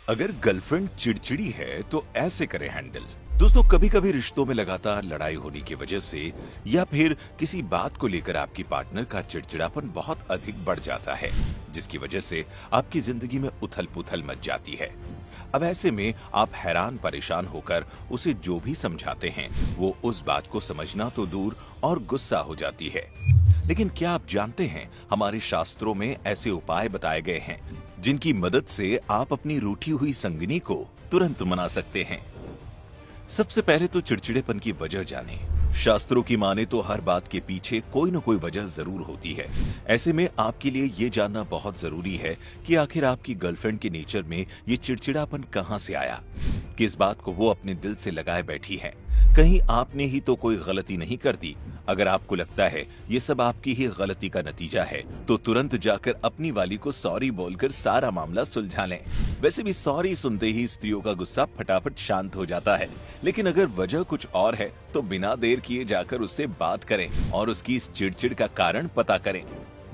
अगर गर्लफ्रेंड चिड़चिड़ी है तो ऐसे करें हैंडल। दोस्तों, कभी कभी रिश्तों में लगातार लड़ाई होने की वजह से या फिर किसी बात को लेकर आपकी पार्टनर का चिड़चिड़ापन बहुत अधिक बढ़ जाता है, जिसकी वजह से आपकी जिंदगी में उथल पुथल मच जाती है। अब ऐसे में आप हैरान परेशान होकर उसे जो भी समझाते हैं वो उस बात को समझना तो दूर और गुस्सा हो जाती है। लेकिन क्या आप जानते हैं, हमारे शास्त्रों में ऐसे उपाय बताए गए हैं जिनकी मदद से आप अपनी रूठी हुई संगिनी को तुरंत मना सकते हैं। सबसे पहले तो चिड़चिड़ेपन की वजह जानें। शास्त्रों की माने तो हर बात के पीछे कोई न कोई वजह जरूर होती है। ऐसे में आपके लिए ये जानना बहुत जरूरी है कि आखिर आपकी गर्लफ्रेंड के नेचर में ये चिड़चिड़ापन कहां से आया, किस बात को वो अपने दिल से लगाए बैठी है। कहीं आपने ही तो कोई गलती नहीं कर दी। अगर आपको लगता है ये सब आपकी ही गलती का नतीजा है तो तुरंत जाकर अपनी वाली को सॉरी बोलकर सारा मामला सुलझा लें। वैसे भी सॉरी सुनते ही स्त्रियों का गुस्सा फटाफट शांत हो जाता है। लेकिन अगर वजह कुछ और है तो बिना देर किए जाकर उससे बात करें और उसकी इस चिड़चिड़ का कारण पता करें।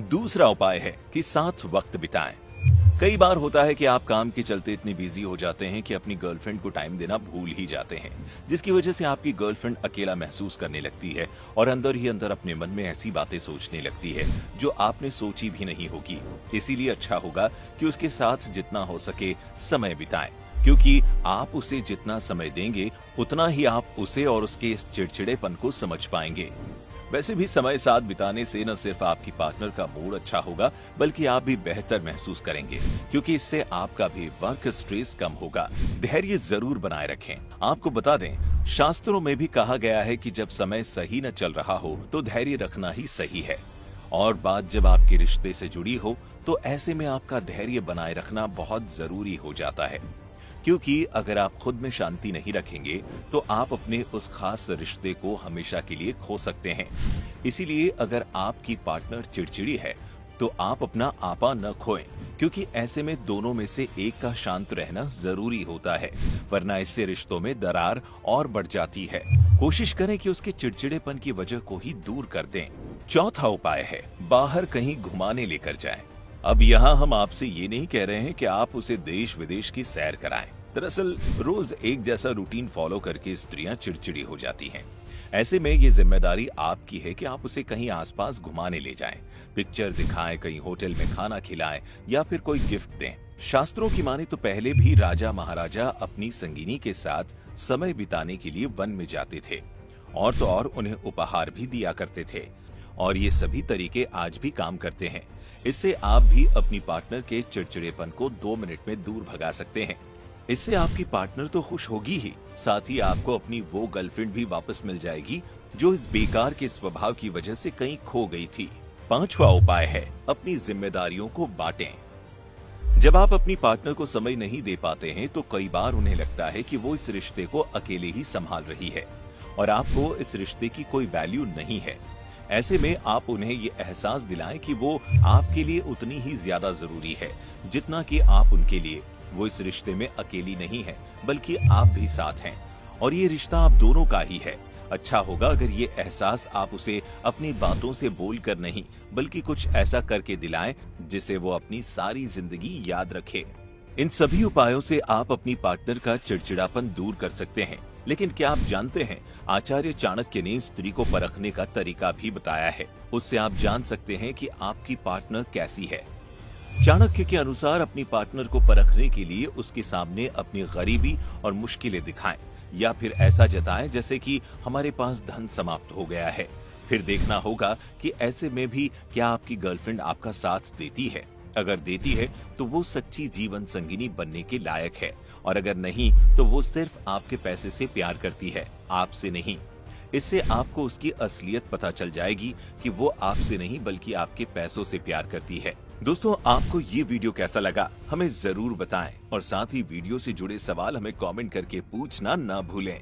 दूसरा उपाय है कि साथ वक्त बिताएं। कई बार होता है कि आप काम के चलते इतने बिजी हो जाते हैं कि अपनी गर्लफ्रेंड को टाइम देना भूल ही जाते हैं, जिसकी वजह से आपकी गर्लफ्रेंड अकेला महसूस करने लगती है और अंदर ही अंदर अपने मन में ऐसी बातें सोचने लगती है जो आपने सोची भी नहीं होगी। इसीलिए अच्छा होगा कि उसके साथ जितना हो सके समय बिताएं, क्योंकि आप उसे जितना समय देंगे उतना ही आप उसे और उसके इस चिड़चिड़ेपन को समझ पाएंगे। वैसे भी समय साथ बिताने से न सिर्फ आपकी पार्टनर का मूड अच्छा होगा बल्कि आप भी बेहतर महसूस करेंगे, क्योंकि इससे आपका भी वर्क स्ट्रेस कम होगा। धैर्य जरूर बनाए रखें। आपको बता दें, शास्त्रों में भी कहा गया है कि जब समय सही न चल रहा हो तो धैर्य रखना ही सही है। और बात जब आपके रिश्ते से जुड़ी हो तो ऐसे में आपका धैर्य बनाए रखना बहुत जरूरी हो जाता है, क्योंकि अगर आप खुद में शांति नहीं रखेंगे तो आप अपने उस खास रिश्ते को हमेशा के लिए खो सकते हैं। इसीलिए अगर आपकी पार्टनर चिड़चिड़ी है तो आप अपना आपा न खोएं, क्योंकि ऐसे में दोनों में से एक का शांत रहना जरूरी होता है, वरना इससे रिश्तों में दरार और बढ़ जाती है। कोशिश करें कि उसके चिड़चिड़ेपन की वजह को ही दूर कर दें। चौथा उपाय है, बाहर कहीं घुमाने लेकर जाएं। अब यहाँ हम आपसे ये नहीं कह रहे हैं कि आप उसे देश विदेश की सैर कराएं। दरअसल रोज एक जैसा रूटीन फॉलो करके स्त्रियां चिड़चिड़ी हो जाती हैं। ऐसे में ये जिम्मेदारी आपकी है कि आप उसे कहीं आसपास घुमाने ले जाएं, पिक्चर दिखाएं, कहीं होटल में खाना खिलाएं या फिर कोई गिफ्ट दें। शास्त्रों की माने तो पहले भी राजा महाराजा अपनी संगिनी के साथ समय बिताने के लिए वन में जाते थे और तो और उन्हें उपहार भी दिया करते थे, और ये सभी तरीके आज भी काम करते हैं। इससे आप भी अपनी पार्टनर के चिड़चिड़ेपन को 2 मिनट में दूर भगा सकते हैं। इससे आपकी पार्टनर तो खुश होगी ही, साथ ही आपको अपनी वो गर्लफ्रेंड भी वापस मिल जाएगी जो इस बेकार के स्वभाव की वजह से कहीं खो गई थी। पांचवा उपाय है, अपनी जिम्मेदारियों को बांटें। जब आप अपनी पार्टनर को समय नहीं दे पाते हैं तो कई बार उन्हें लगता है कि वो इस रिश्ते को अकेले ही संभाल रही है और आपको इस रिश्ते की कोई वैल्यू नहीं है। ऐसे में आप उन्हें ये एहसास दिलाएं कि वो आपके लिए उतनी ही ज्यादा जरूरी है जितना कि आप उनके लिए। वो इस रिश्ते में अकेली नहीं है बल्कि आप भी साथ हैं और ये रिश्ता आप दोनों का ही है। अच्छा होगा अगर ये एहसास आप उसे अपनी बातों से बोलकर नहीं बल्कि कुछ ऐसा करके दिलाएं जिसे वो अपनी सारी जिंदगी याद रखे। इन सभी उपायों से आप अपनी पार्टनर का चिड़चिड़ापन दूर कर सकते हैं। लेकिन क्या आप जानते हैं, आचार्य चाणक्य ने स्त्री को परखने का तरीका भी बताया है। उससे आप जान सकते हैं कि आपकी पार्टनर कैसी है। चाणक्य के अनुसार अपनी पार्टनर को परखने के लिए उसके सामने अपनी गरीबी और मुश्किलें दिखाएं या फिर ऐसा जताएं जैसे कि हमारे पास धन समाप्त हो गया है। फिर देखना होगा कि ऐसे में भी क्या आपकी गर्लफ्रेंड आपका साथ देती है। अगर देती है तो वो सच्ची जीवन संगिनी बनने के लायक है, और अगर नहीं तो वो सिर्फ आपके पैसे से प्यार करती है, आपसे नहीं। इससे आपको उसकी असलियत पता चल जाएगी कि वो आपसे नहीं बल्कि आपके पैसों से प्यार करती है। दोस्तों, आपको ये वीडियो कैसा लगा हमें जरूर बताएं और साथ ही वीडियो से जुड़े सवाल हमें कमेंट करके पूछना ना भूलें।